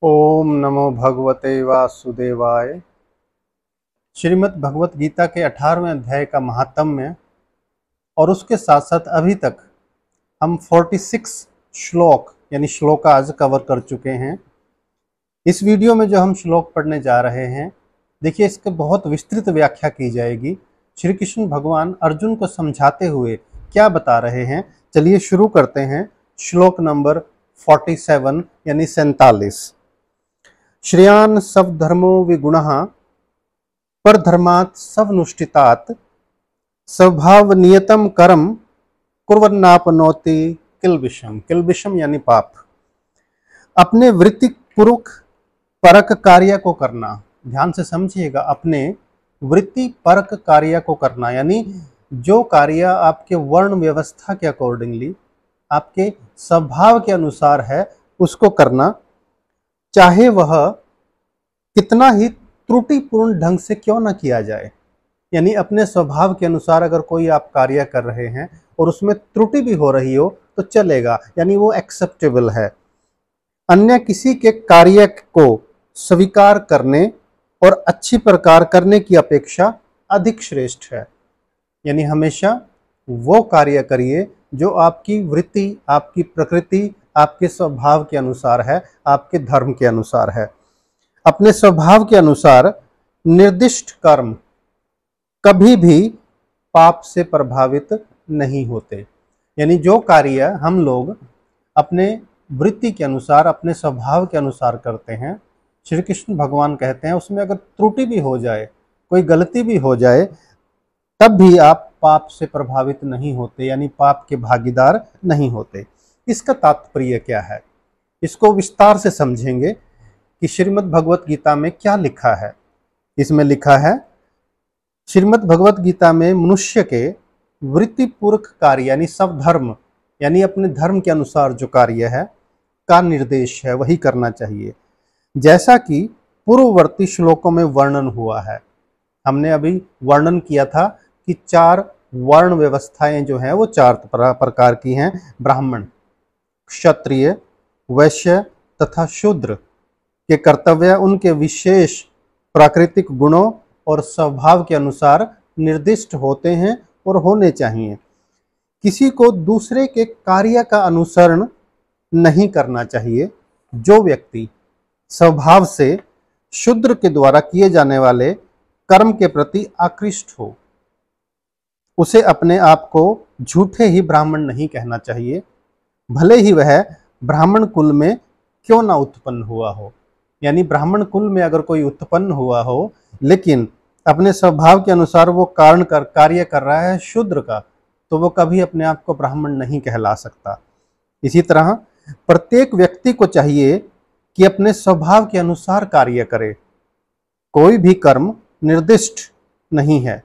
ओम नमो भगवते वासुदेवाय। श्रीमद् भगवत गीता के 18वें अध्याय का महात्म्य और उसके साथ साथ अभी तक हम 46 श्लोक यानी श्लोकाज कवर कर चुके हैं। इस वीडियो में जो हम श्लोक पढ़ने जा रहे हैं, देखिए इसकी बहुत विस्तृत व्याख्या की जाएगी। श्री कृष्ण भगवान अर्जुन को समझाते हुए क्या बता रहे हैं, चलिए शुरू करते हैं। श्लोक नंबर 47 यानी 47। श्रेयान् सब धर्मो विगुणः परधर्मात् स्वनुष्ठितात् स्वभाव नियतम कर्म कुर्वन्नाप्नोति किल्बिषम। किल्बिषम यानी पाप। अपने वृत्ति पूर्वक परक कार्य को करना, ध्यान से समझिएगा, अपने वृत्ति परक कार्य को करना यानी जो कार्य आपके वर्ण व्यवस्था के अकॉर्डिंगली, आपके स्वभाव के अनुसार है उसको करना, चाहे वह कितना ही त्रुटिपूर्ण ढंग से क्यों न किया जाए। यानी अपने स्वभाव के अनुसार अगर कोई आप कार्य कर रहे हैं और उसमें त्रुटि भी हो रही हो तो चलेगा, यानी वो एक्सेप्टेबल है। अन्य किसी के कार्य को स्वीकार करने और अच्छी प्रकार करने की अपेक्षा अधिक श्रेष्ठ है। यानी हमेशा वो कार्य करिए जो आपकी वृत्ति, आपकी प्रकृति, आपके स्वभाव के अनुसार है, आपके धर्म के अनुसार है। अपने स्वभाव के अनुसार निर्दिष्ट कर्म कभी भी पाप से प्रभावित नहीं होते। यानी जो कार्य हम लोग अपने वृत्ति के अनुसार, अपने स्वभाव के अनुसार करते हैं, श्री कृष्ण भगवान कहते हैं उसमें अगर त्रुटि भी हो जाए, कोई गलती भी हो जाए, तब भी आप पाप से प्रभावित नहीं होते, यानी पाप के भागीदार नहीं होते। इसका तात्पर्य क्या है, इसको विस्तार से समझेंगे कि श्रीमद् भगवत गीता में क्या लिखा है। इसमें लिखा है, श्रीमद् भगवत गीता में मनुष्य के वृत्तिपूर्वक कार्य यानी सब धर्म, यानी अपने धर्म के अनुसार जो कार्य है का निर्देश है, वही करना चाहिए। जैसा कि पूर्ववर्ती श्लोकों में वर्णन हुआ है, हमने अभी वर्णन किया था कि 4 वर्ण व्यवस्थाएं जो हैं वो 4 प्रकार की हैं। ब्राह्मण, क्षत्रिय, वैश्य तथा शूद्र के कर्तव्य उनके विशेष प्राकृतिक गुणों और स्वभाव के अनुसार निर्दिष्ट होते हैं और होने चाहिए। किसी को दूसरे के कार्य का अनुसरण नहीं करना चाहिए। जो व्यक्ति स्वभाव से शूद्र के द्वारा किए जाने वाले कर्म के प्रति आकृष्ट हो, उसे अपने आप को झूठे ही ब्राह्मण नहीं कहना चाहिए, भले ही वह ब्राह्मण कुल में क्यों ना उत्पन्न हुआ हो। यानी ब्राह्मण कुल में अगर कोई उत्पन्न हुआ हो लेकिन अपने स्वभाव के अनुसार वो कार्य कर रहा है शूद्र का, तो वो कभी अपने आप को ब्राह्मण नहीं कहला सकता। इसी तरह प्रत्येक व्यक्ति को चाहिए कि अपने स्वभाव के अनुसार कार्य करे। कोई भी कर्म निर्दिष्ट नहीं है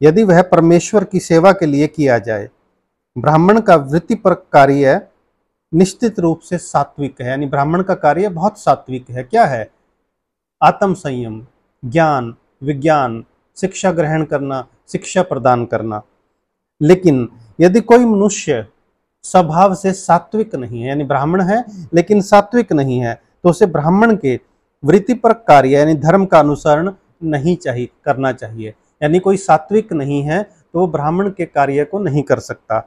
यदि वह परमेश्वर की सेवा के लिए किया जाए। ब्राह्मण का वृत्तिपरक कार्य निश्चित रूप से सात्विक है, यानी ब्राह्मण का कार्य बहुत सात्विक है। क्या है? आत्म संयम, ज्ञान, विज्ञान, शिक्षा ग्रहण करना, शिक्षा प्रदान करना। लेकिन यदि कोई मनुष्य स्वभाव से सात्विक नहीं है, यानी ब्राह्मण है लेकिन सात्विक नहीं है, तो उसे ब्राह्मण के वृत्तिपरक कार्य यानी धर्म का अनुसरण नहीं करना चाहिए। यानी कोई सात्विक नहीं है तो वो ब्राह्मण के कार्य को नहीं कर सकता।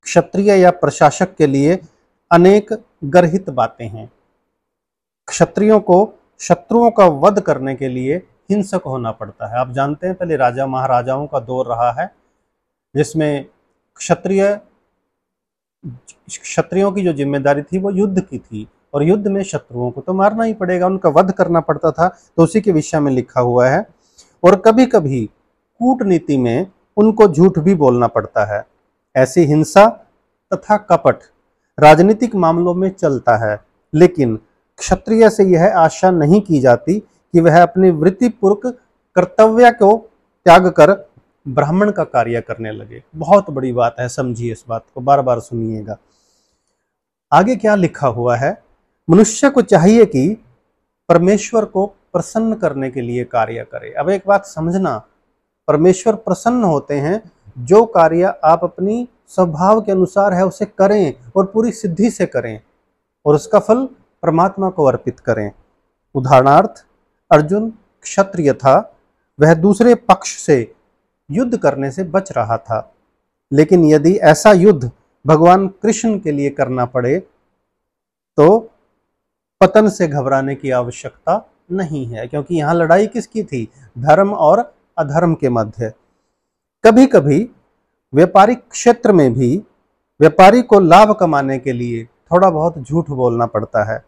क्षत्रिय या प्रशासक के लिए अनेक गर्हित बातें हैं। क्षत्रियों को शत्रुओं का वध करने के लिए हिंसक होना पड़ता है। आप जानते हैं पहले राजा महाराजाओं का दौर रहा है जिसमें क्षत्रियों की जो जिम्मेदारी थी वो युद्ध की थी, और युद्ध में शत्रुओं को तो मारना ही पड़ेगा, उनका वध करना पड़ता था। तो उसी के विषय में लिखा हुआ है। और कभी कभी कूटनीति में उनको झूठ भी बोलना पड़ता है। ऐसी हिंसा तथा कपट राजनीतिक मामलों में चलता है, लेकिन क्षत्रिय से यह आशा नहीं की जाती कि वह अपने वृत्तिपूर्वक कर्तव्य को त्याग कर ब्राह्मण का कार्य करने लगे। बहुत बड़ी बात है, समझिए इस बात को, बार बार सुनिएगा। आगे क्या लिखा हुआ है? मनुष्य को चाहिए कि परमेश्वर को प्रसन्न करने के लिए कार्य करे। अब एक बात समझना, परमेश्वर प्रसन्न होते हैं जो कार्य आप अपनी स्वभाव के अनुसार है उसे करें और पूरी सिद्धि से करें, और उसका फल परमात्मा को अर्पित करें। उदाहरणार्थ, अर्जुन क्षत्रिय था, वह दूसरे पक्ष से युद्ध करने से बच रहा था, लेकिन यदि ऐसा युद्ध भगवान कृष्ण के लिए करना पड़े तो पतन से घबराने की आवश्यकता नहीं है, क्योंकि यहाँ लड़ाई किसकी थी? धर्म और अधर्म के मध्य। कभी कभी व्यापारिक क्षेत्र में भी व्यापारी को लाभ कमाने के लिए थोड़ा बहुत झूठ बोलना पड़ता है।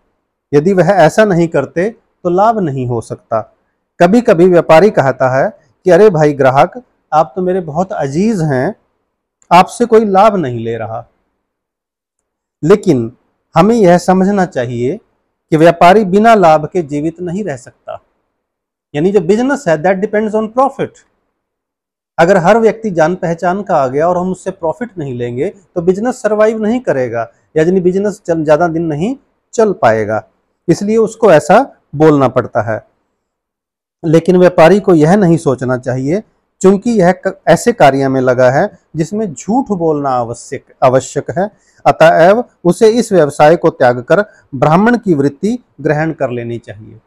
यदि वह ऐसा नहीं करते तो लाभ नहीं हो सकता। कभी कभी व्यापारी कहता है कि अरे भाई ग्राहक, आप तो मेरे बहुत अजीज हैं, आपसे कोई लाभ नहीं ले रहा। लेकिन हमें यह समझना चाहिए कि व्यापारी बिना लाभ के जीवित नहीं रह सकता। यानी जो बिजनेस है दैट डिपेंड्स ऑन प्रॉफिट। अगर हर व्यक्ति जान पहचान का आ गया और हम उससे प्रॉफिट नहीं लेंगे तो बिजनेस सरवाइव नहीं करेगा, यानी बिजनेस ज्यादा दिन नहीं चल पाएगा। इसलिए उसको ऐसा बोलना पड़ता है। लेकिन व्यापारी को यह नहीं सोचना चाहिए, क्योंकि यह ऐसे कार्य में लगा है जिसमें झूठ बोलना आवश्यक है, अतएव उसे इस व्यवसाय को त्याग कर ब्राह्मण की वृत्ति ग्रहण कर लेनी चाहिए।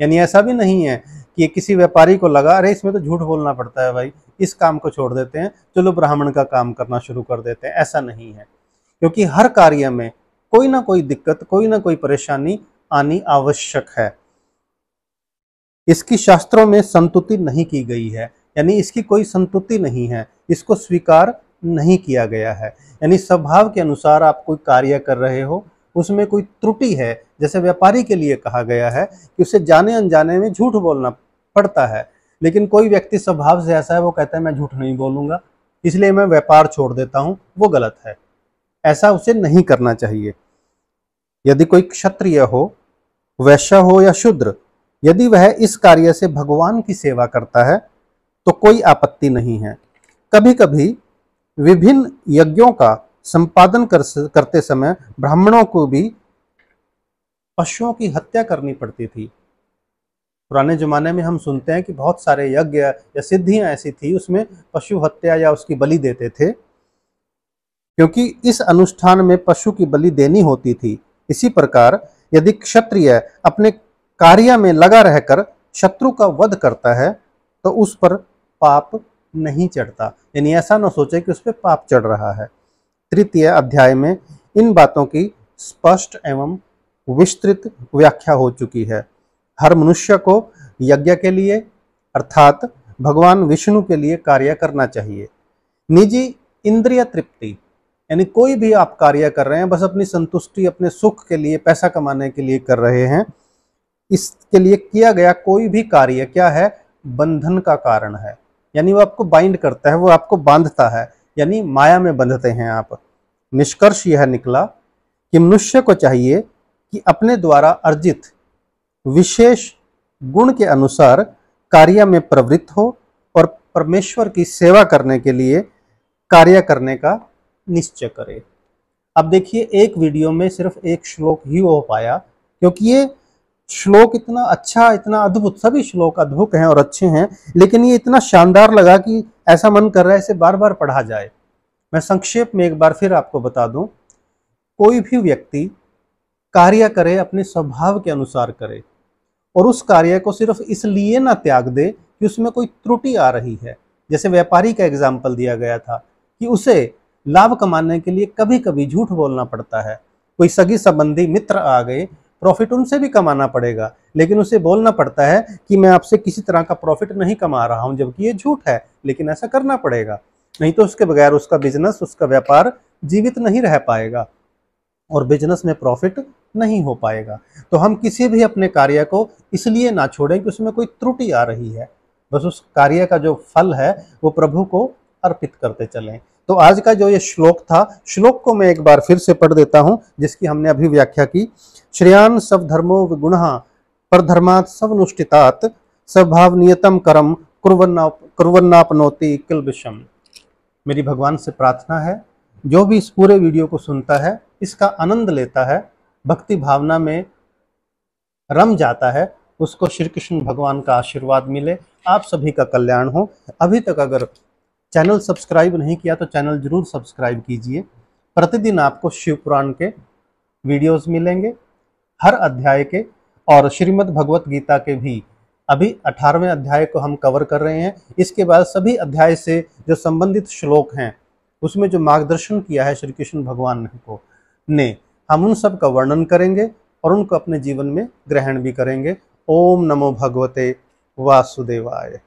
यानी ऐसा भी नहीं है कि किसी व्यापारी को लगा अरे इसमें तो झूठ बोलना पड़ता है भाई, इस काम को छोड़ देते हैं, चलो ब्राह्मण का काम करना शुरू कर देते हैं। ऐसा नहीं है, क्योंकि हर कार्य में कोई ना कोई दिक्कत, कोई ना कोई परेशानी आनी आवश्यक है। इसकी शास्त्रों में संतुति नहीं की गई है, यानी इसकी कोई संतुति नहीं है, इसको स्वीकार नहीं किया गया है। यानी स्वभाव के अनुसार आप कोई कार्य कर रहे हो, उसमें कोई त्रुटि है, जैसे व्यापारी के लिए कहा गया है कि उसे जाने अनजाने में झूठ बोलना पड़ता है। लेकिन कोई व्यक्ति स्वभाव से ऐसा है, वो कहता है मैं झूठ नहीं बोलूंगा, इसलिए मैं व्यापार छोड़ देता हूं, वो गलत है। ऐसा उसे नहीं करना चाहिए। यदि कोई क्षत्रिय हो, वैश्य हो या शूद्र, यदि वह इस कार्य से भगवान की सेवा करता है तो कोई आपत्ति नहीं है। कभी कभी विभिन्न यज्ञों का संपादन करते समय ब्राह्मणों को भी पशुओं की हत्या करनी पड़ती थी। पुराने जमाने में हम सुनते हैं कि बहुत सारे यज्ञ या सिद्धियां ऐसी थी, उसमें पशु हत्या या उसकी बलि देते थे, क्योंकि इस अनुष्ठान में पशु की बलि देनी होती थी। इसी प्रकार यदि क्षत्रिय अपने कार्य में लगा रहकर शत्रु का वध करता है तो उस पर पाप नहीं चढ़ता। यानी ऐसा न सोचे कि उस पर पाप चढ़ रहा है। तृतीय अध्याय में इन बातों की स्पष्ट एवं विस्तृत व्याख्या हो चुकी है। हर मनुष्य को यज्ञ के लिए अर्थात भगवान विष्णु के लिए कार्य करना चाहिए। निजी इंद्रिय तृप्ति, यानी कोई भी आप कार्य कर रहे हैं बस अपनी संतुष्टि, अपने सुख के लिए, पैसा कमाने के लिए कर रहे हैं, इसके लिए किया गया कोई भी कार्य क्या है? बंधन का कारण है। यानी वो आपको बाइंड करता है, वो आपको बांधता है, यानी माया में बंधते हैं आप। निष्कर्ष यह निकला कि मनुष्य को चाहिए कि अपने द्वारा अर्जित विशेष गुण के अनुसार कार्य में प्रवृत्त हो और परमेश्वर की सेवा करने के लिए कार्य करने का निश्चय करे। अब देखिए, एक वीडियो में सिर्फ एक श्लोक ही हो पाया, क्योंकि ये श्लोक इतना अच्छा, इतना अद्भुत, सभी श्लोक अद्भुत हैं और अच्छे हैं, लेकिन ये इतना शानदार लगा कि ऐसा मन कर रहा है इसे बार बार पढ़ा जाए। मैं संक्षेप में एक बार फिर आपको बता दूं, कोई भी व्यक्ति कार्य करे अपने स्वभाव के अनुसार करे, और उस कार्य को सिर्फ इसलिए ना त्याग दे कि उसमें कोई त्रुटि आ रही है। जैसे व्यापारी का एग्जाम्पल दिया गया था कि उसे लाभ कमाने के लिए कभी कभी झूठ बोलना पड़ता है। कोई सगी संबंधी मित्र आ गए, प्रॉफिट उनसे भी कमाना पड़ेगा, लेकिन उसे बोलना पड़ता है कि मैं आपसे किसी तरह का प्रॉफिट नहीं कमा रहा हूं, जबकि ये झूठ है, लेकिन ऐसा करना पड़ेगा, नहीं तो उसके बगैर उसका बिजनेस, उसका व्यापार जीवित नहीं रह पाएगा और बिजनेस में प्रॉफिट नहीं हो पाएगा। तो हम किसी भी अपने कार्य को इसलिए ना छोड़ें कि उसमें कोई त्रुटि आ रही है, बस उस कार्य का जो फल है वो प्रभु को अर्पित करते चलें। तो आज का जो ये श्लोक था, श्लोक को मैं एक बार फिर से पढ़ देता हूं, जिसकी हमने अभी व्याख्या की। श्रेयान सब धर्मो विगुणः परधर्मात् स्वनुष्ठितात् स्वभाव नियतम कर्म कुर्वन्नाप्नोति किल्बिषम्। मेरी भगवान से प्रार्थना है, जो भी इस पूरे वीडियो को सुनता है, इसका आनंद लेता है, भक्ति भावना में रम जाता है, उसको श्री कृष्ण भगवान का आशीर्वाद मिले, आप सभी का कल्याण हो। अभी तक अगर चैनल सब्सक्राइब नहीं किया तो चैनल जरूर सब्सक्राइब कीजिए। प्रतिदिन आपको शिव पुराण के वीडियोस मिलेंगे, हर अध्याय के, और श्रीमद् भगवत गीता के भी अभी 18वें अध्याय को हम कवर कर रहे हैं। इसके बाद सभी अध्याय से जो संबंधित श्लोक हैं, उसमें जो मार्गदर्शन किया है श्री कृष्ण भगवान ने, हम उन सब का वर्णन करेंगे और उनको अपने जीवन में ग्रहण भी करेंगे। ओम नमो भगवते वासुदेवाय।